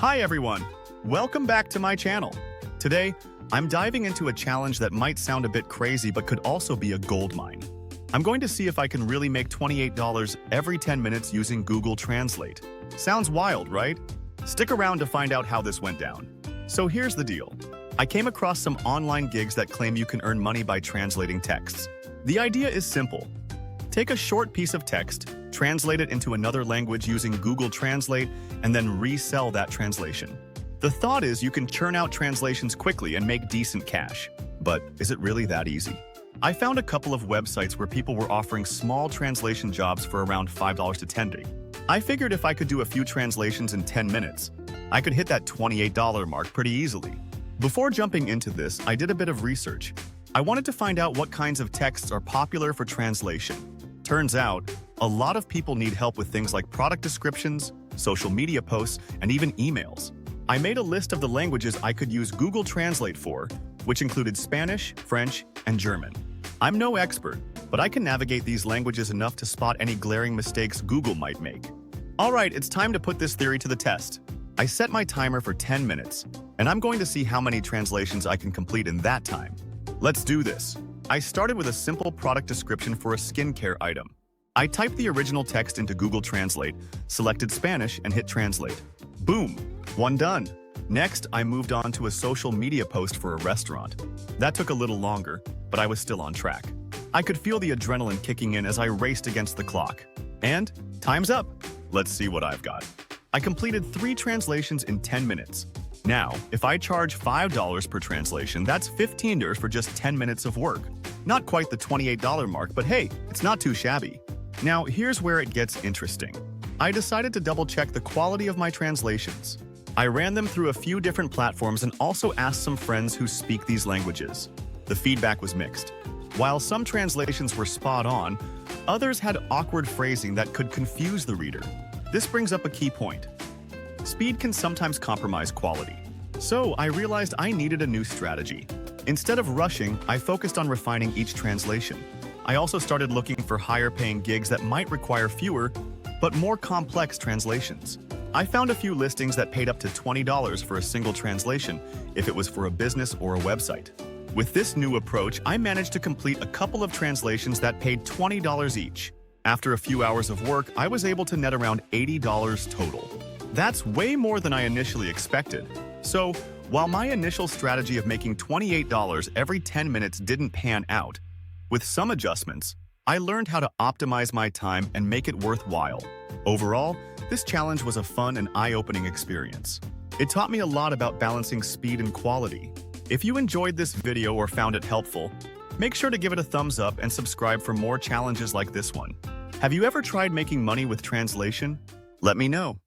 Hi everyone! Welcome back to my channel. Today, I'm diving into a challenge that might sound a bit crazy but could also be a goldmine. I'm going to see if I can really make $28 every 10 minutes using Google Translate. Sounds wild, right? Stick around to find out how this went down. So here's the deal. I came across some online gigs that claim you can earn money by translating texts. The idea is simple. Take a short piece of text, translate it into another language using Google Translate, and then resell that translation. The thought is you can churn out translations quickly and make decent cash. But is it really that easy? I found a couple of websites where people were offering small translation jobs for around $5 to $10. I figured if I could do a few translations in 10 minutes, I could hit that $28 mark pretty easily. Before jumping into this, I did a bit of research. I wanted to find out what kinds of texts are popular for translation. Turns out, a lot of people need help with things like product descriptions, social media posts, and even emails. I made a list of the languages I could use Google Translate for, which included Spanish, French, and German. I'm no expert, but I can navigate these languages enough to spot any glaring mistakes Google might make. Alright, it's time to put this theory to the test. I set my timer for 10 minutes, and I'm going to see how many translations I can complete in that time. Let's do this. I started with a simple product description for a skincare item. I typed the original text into Google Translate, selected Spanish, and hit Translate. Boom! One done. Next, I moved on to a social media post for a restaurant. That took a little longer, but I was still on track. I could feel the adrenaline kicking in as I raced against the clock. And time's up! Let's see what I've got. I completed 3 translations in 10 minutes. Now, if I charge $5 per translation, that's $15 for just 10 minutes of work. Not quite the $28 mark, but hey, it's not too shabby. Now, here's where it gets interesting. I decided to double-check the quality of my translations. I ran them through a few different platforms and also asked some friends who speak these languages. The feedback was mixed. While some translations were spot on, others had awkward phrasing that could confuse the reader. This brings up a key point. Speed can sometimes compromise quality. So I realized I needed a new strategy. Instead of rushing, I focused on refining each translation. I also started looking for higher-paying gigs that might require fewer, but more complex translations. I found a few listings that paid up to $20 for a single translation if it was for a business or a website. With this new approach, I managed to complete a couple of translations that paid $20 each. After a few hours of work, I was able to net around $80 total. That's way more than I initially expected. So, while my initial strategy of making $28 every 10 minutes didn't pan out, with some adjustments, I learned how to optimize my time and make it worthwhile. Overall, this challenge was a fun and eye-opening experience. It taught me a lot about balancing speed and quality. If you enjoyed this video or found it helpful, make sure to give it a thumbs up and subscribe for more challenges like this one. Have you ever tried making money with translation? Let me know.